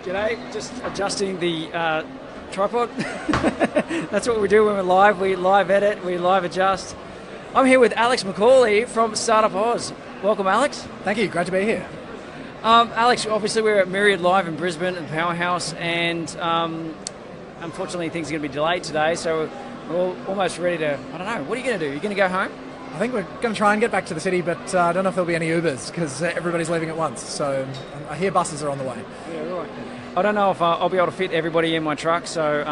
G'day, just adjusting the tripod. That's what we do when we're live. We live edit, we live adjust. I'm here with Alex McCauley from StartupAus. Welcome, Alex. Thank you, great to be here. Alex, obviously we're at Myriad Live in Brisbane and Powerhouse, and unfortunately things are going to be delayed today, so we're almost ready to, I don't know, what are you going to do? You're going to go home? I think we're going to try and get back to the city, but I don't know if there'll be any Ubers because everybody's leaving at once. So I hear buses are on the way. Yeah, right. I don't know if I'll be able to fit everybody in my truck, so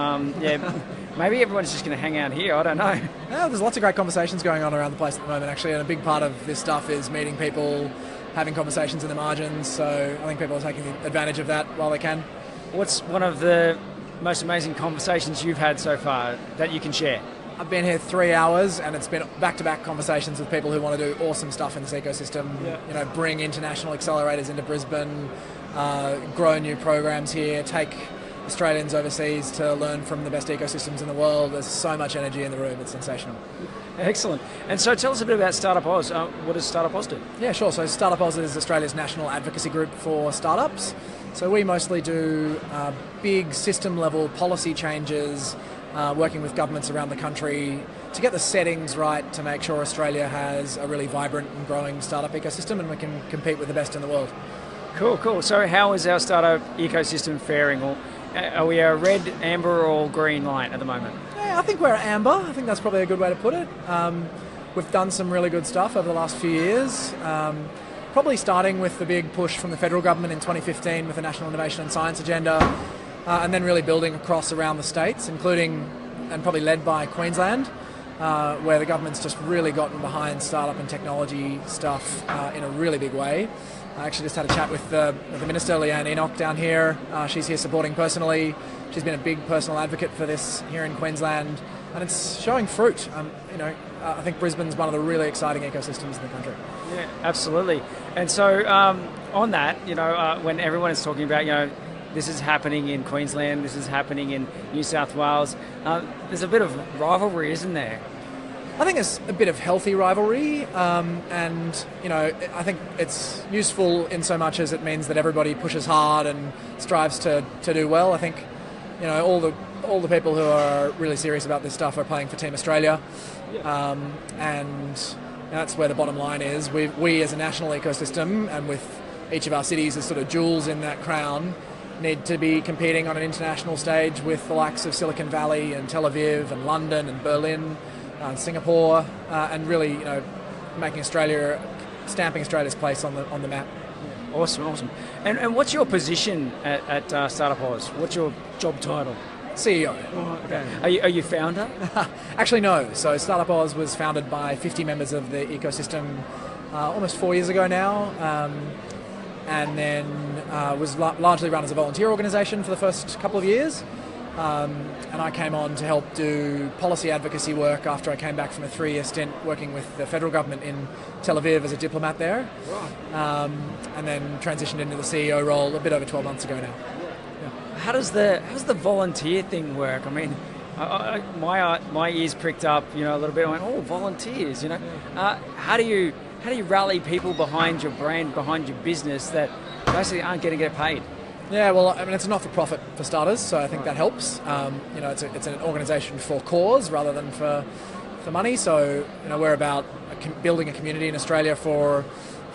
maybe everyone's just going to hang out here. I don't know. Yeah, there's lots of great conversations going on around the place at the moment, actually, and a big part of this stuff is meeting people, having conversations in the margins. So I think people are taking advantage of that while they can. What's one of the most amazing conversations you've had so far that you can share? I've been here 3 hours, and it's been back-to-back conversations with people who want to do awesome stuff in this ecosystem. Yeah. You know, bring international accelerators into Brisbane, grow new programs here, take Australians overseas to learn from the best ecosystems in the world. There's so much energy in the room; it's sensational. Excellent. And so, tell us a bit about StartupAus. What does StartupAus do? Yeah, sure. So, StartupAus is Australia's national advocacy group for startups. So, we mostly do big system-level policy changes. Working with governments around the country to get the settings right to make sure Australia has a really vibrant and growing startup ecosystem and we can compete with the best in the world. Cool. So how is our startup ecosystem faring? Or are we a red, amber or green light at the moment? Yeah, I think we're amber. I think that's probably a good way to put it. We've done some really good stuff over the last few years. Probably starting with the big push from the federal government in 2015 with the National Innovation and Science Agenda. And then really building across around the states, including and probably led by Queensland, where the government's just really gotten behind startup and technology stuff in a really big way. I actually just had a chat with the Minister, Leanne Enoch, down here. She's here supporting personally. She's been a big personal advocate for this here in Queensland, and it's showing fruit. I think Brisbane's one of the really exciting ecosystems in the country. Yeah, absolutely. And so on that, when everyone is talking about, this is happening in Queensland, this is happening in New South Wales. There's a bit of rivalry, isn't there? I think there's a bit of healthy rivalry, and I think it's useful in so much as it means that everybody pushes hard and strives to do well. I think all the people who are really serious about this stuff are playing for Team Australia, and that's where the bottom line is. We as a national ecosystem, and with each of our cities as sort of jewels in that crown, need to be competing on an international stage with the likes of Silicon Valley and Tel Aviv and London and Berlin and Singapore, and really, stamping Australia's place on the map. Yeah. Awesome. And what's your position at StartupAus? What's your job title? CEO. Oh, okay. Are you founder? Actually, no. So StartupAus was founded by 50 members of the ecosystem almost 4 years ago now. And then was largely run as a volunteer organisation for the first couple of years. And I came on to help do policy advocacy work after I came back from a 3-year stint working with the federal government in Tel Aviv as a diplomat there. Right. And then transitioned into the CEO role a bit over 12 months ago now. Yeah. How does the volunteer thing work? I mean, my ears pricked up, a little bit. I went, oh, volunteers, How do you rally people behind your brand, behind your business that basically aren't going to get paid? Yeah, well, I mean, it's a not-for-profit for starters, so I think that helps. It's an organisation for cause rather than for money. So, we're about building a community in Australia for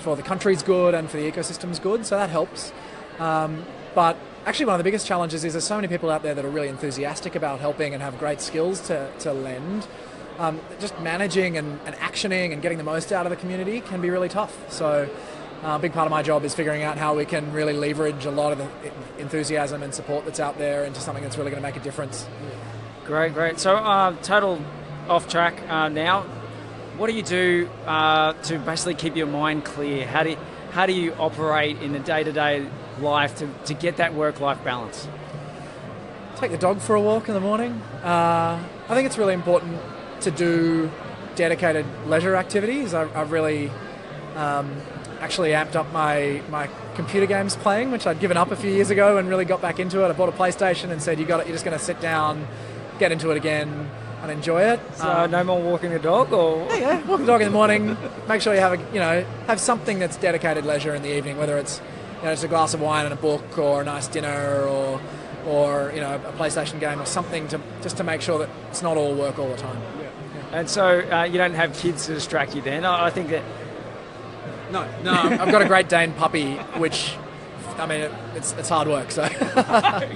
the country's good and for the ecosystem's good, so that helps. But actually, one of the biggest challenges is there's so many people out there that are really enthusiastic about helping and have great skills to lend. Just managing and actioning and getting the most out of the community can be really tough. So a big part of my job is figuring out how we can really leverage a lot of the enthusiasm and support that's out there into something that's really going to make a difference. Great. So total off track now. What do you do to basically keep your mind clear? How do you operate in the day-to-day life to get that work-life balance? Take the dog for a walk in the morning. I think it's really important to do dedicated leisure activities. I've really actually amped up my computer games playing, which I'd given up a few years ago and really got back into it. I bought a PlayStation and said, you're just going to sit down, get into it again and enjoy it. So no more walking the dog, or walk the dog in the morning. Make sure you have have something that's dedicated leisure in the evening, whether it's just a glass of wine and a book, or a nice dinner, or a PlayStation game or something to make sure that it's not all work all the time. And so you don't have kids to distract you then? I think that... No, I've got a Great Dane puppy, which, I mean, it's hard work, so...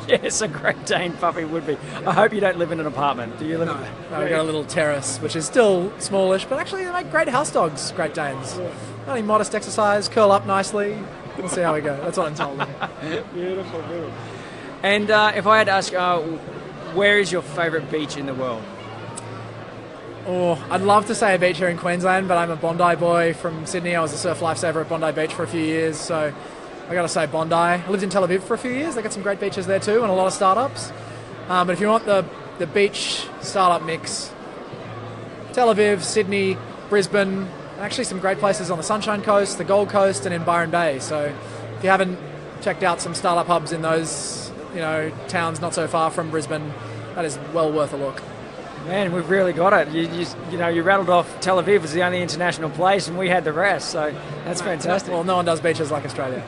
Yes, a Great Dane puppy would be. I hope you don't live in an apartment. Do you live No, we've got a little terrace, which is still smallish, but actually they make great house dogs, Great Danes. Only modest exercise, curl up nicely. We'll see how we go. That's what I'm told. Beautiful. And if I had to ask, where is your favourite beach in the world? Oh, I'd love to say a beach here in Queensland, but I'm a Bondi boy from Sydney. I was a surf lifesaver at Bondi Beach for a few years, so I got to say Bondi. I lived in Tel Aviv for a few years. They got some great beaches there too, and a lot of startups. But if you want the beach startup mix, Tel Aviv, Sydney, Brisbane, actually some great places on the Sunshine Coast, the Gold Coast, and in Byron Bay. So if you haven't checked out some startup hubs in those towns not so far from Brisbane, that is well worth a look. Man, we've really got it. You rattled off Tel Aviv as the only international place, and we had the rest. So that's fantastic. Well, no one does beaches like Australia.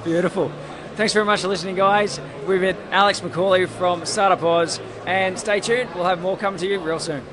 Beautiful. Thanks very much for listening, guys. We've met Alex McCauley from StartupAus, and stay tuned. We'll have more coming to you real soon.